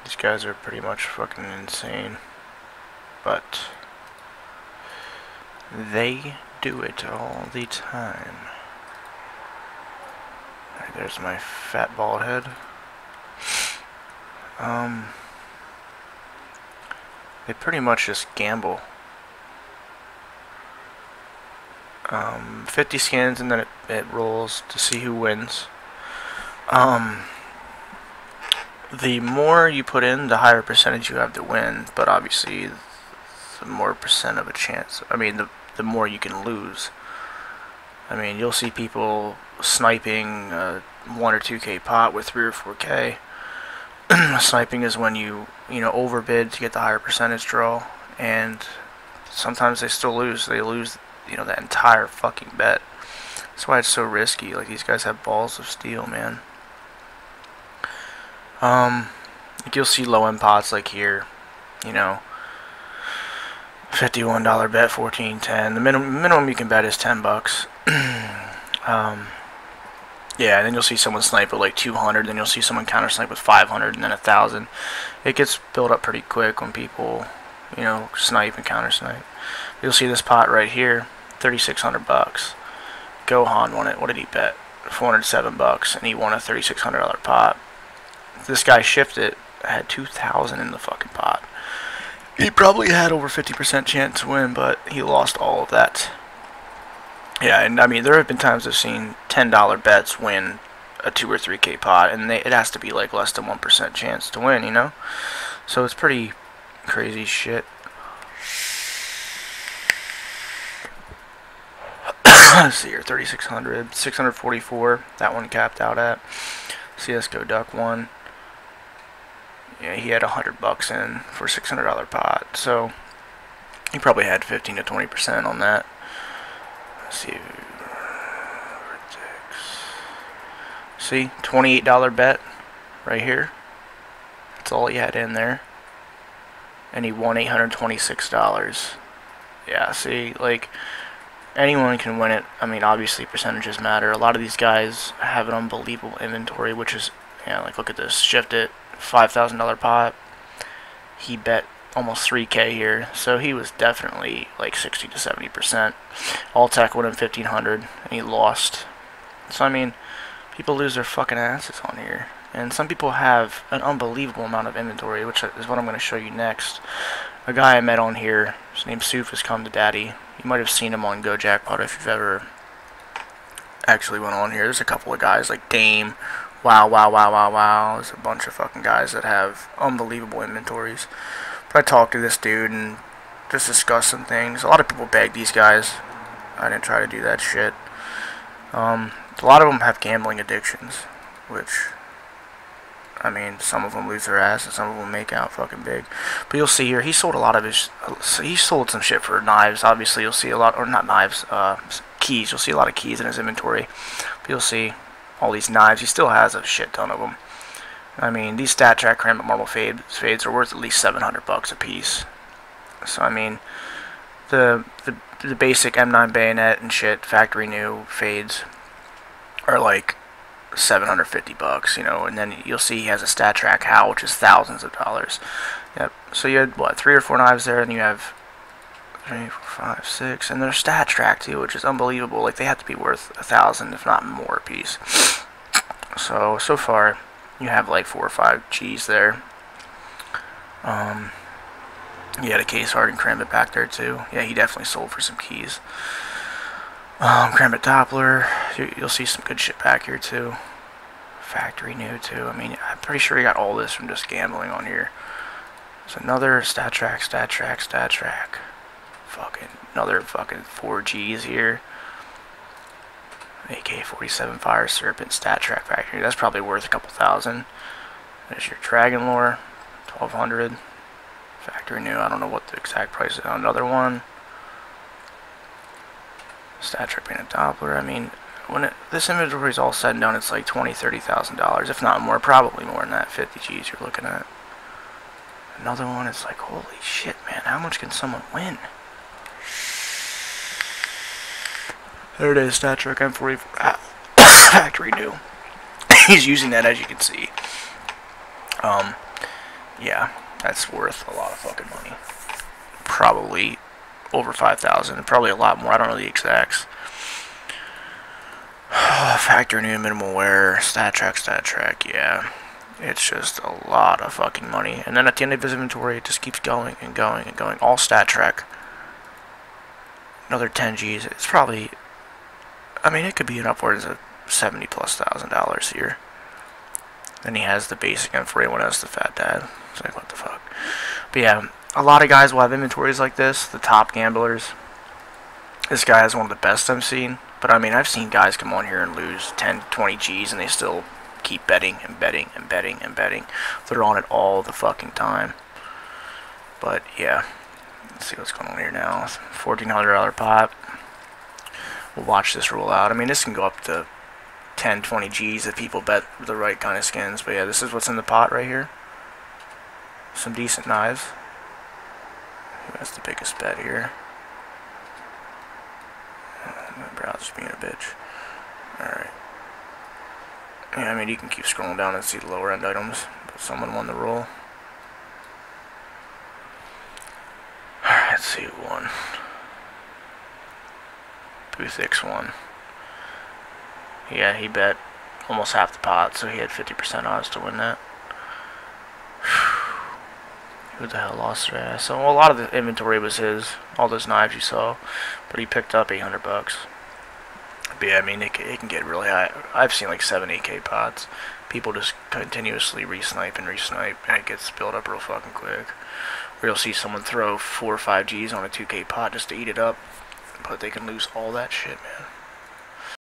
These guys are pretty much fucking insane. But they do it all the time. Right, there's my fat bald head. They pretty much just gamble. 50 skins and then it rolls to see who wins. The more you put in, the higher percentage you have to win, but obviously the more percent of a chance, I mean the more you can lose. I mean, you'll see people sniping a 1 or 2k pot with 3 or 4k. Sniping is when you overbid to get the higher percentage draw, and sometimes they still lose. They lose, that entire fucking bet. That's why it's so risky. Like, these guys have balls of steel, man. Like, you'll see low end pots like here, $51 bet, 14.10. The minimum you can bet is $10. Yeah, and then you'll see someone snipe with like 200, then you'll see someone counter snipe with 500, and then 1,000. It gets built up pretty quick when people, snipe and counter snipe. You'll see this pot right here, $3,600. Gohan won it. What did he bet? $407, and he won a $3,600 pot. This guy shifted, had 2,000 in the fucking pot. He probably had over 50% chance to win, but he lost all of that. Yeah, and I mean, there have been times I've seen $10 bets win a 2 or 3k pot, and it has to be like less than 1% chance to win, So it's pretty crazy shit. Let's see here, 3,600, 644. That one capped out at. Csgo Duck won. Yeah, he had $100 in for $600 pot, so he probably had 15 to 20% on that. Let's see, $28 bet right here. That's all he had in there, and he won $826. Yeah, see, like, anyone can win it. I mean, obviously percentages matter. A lot of these guys have an unbelievable inventory, which is, like, look at this. Shift it, $5,000 pot. He bet almost 3k here, so he was definitely like 60 to 70%. All Tech won him 1,500, and he lost. So I mean, people lose their fucking asses on here, and some people have an unbelievable amount of inventory, which is what I'm going to show you next. A guy I met on here, his name's Soof, has come to daddy. You might have seen him on Go Jackpot if you've ever actually went on here. There's a couple of guys like Dame. Wow. There's a bunch of fucking guys that have unbelievable inventories. But I talked to this dude and just discussed some things. A lot of people beg these guys. I didn't try to do that shit. A lot of them have gambling addictions, which, I mean, some of them lose their ass and some of them make out fucking big. But you'll see here, he sold a lot of his, he sold some shit for knives. Obviously, you'll see a lot, or not knives, keys. You'll see a lot of keys in his inventory. But you'll see all these knives. He still has a shit ton of them. I mean, these Stat Track Ceramic Marble fades are worth at least $700 a piece. So I mean, the basic M9 bayonet and shit, factory new fades, are like $750, and then you'll see he has a Stat Track How, which is thousands of dollars. Yep. So you had what, 3 or 4 knives there, and you have 3, 4, 5, 6, and they're Stat Track too, which is unbelievable. Like, they have to be worth 1,000, if not more, a piece. So far, you have like 4 or 5 G's there. You had a case hardened Karambit back there too. Yeah, he definitely sold for some keys. Karambit Doppler. You'll see some good shit back here too. Factory new too. I mean, I'm pretty sure he got all this from just gambling on here. There's another Stat Track. Fucking another fucking 4 G's here. AK-47 Fire Serpent Stat Track Factory. That's probably worth a couple thousand. There's your Dragon Lore, 1,200. Factory new. I don't know what the exact price is on another one. Stat Track Painted Doppler. I mean, when this inventory is all said and done, it's like $20,000, $30,000, if not more. Probably more than that. 50 G's you're looking at. Another one. It's like, holy shit, man! How much can someone win? There it is, Stat Track M44 factory new. He's using that, as you can see. yeah, that's worth a lot of fucking money. Probably over 5,000, probably a lot more. I don't know the exacts. Factor in minimal wear, stat track, yeah. It's just a lot of fucking money. And then at the end of his inventory, it just keeps going and going and going. All stat track. Another 10 G's. It's probably, I mean, it could be an upwards of $70,000+ here. Then he has the basic M4, when else the fat dad. It's like, what the fuck? But yeah, a lot of guys will have inventories like this, the top gamblers. This guy is one of the best I've seen. But I mean, I've seen guys come on here and lose 10, 20 G's and they still keep betting and betting and betting and betting. They're on it all the fucking time. But yeah, let's see what's going on here now. $1,400 pot. We'll watch this roll out. I mean, this can go up to 10, 20 G's if people bet the right kind of skins. But yeah, this is what's in the pot right here. Some decent knives. Who has the biggest bet here? My browser's being a bitch. Alright. Yeah, I mean, you can keep scrolling down and see the lower end items, but someone won the roll. Alright, let's see who won. Booth X won. Yeah, he bet almost half the pot, so he had 50% odds to win that. Who the hell lost their ass? So a lot of the inventory was his, all those knives you saw, but he picked up $800. But yeah, I mean, it can get really high. I've seen like 7, 8K pots. People just continuously re-snipe, and it gets built up real fucking quick. Or you'll see someone throw 4 or 5 G's on a 2K pot just to eat it up, but they can lose all that shit, man.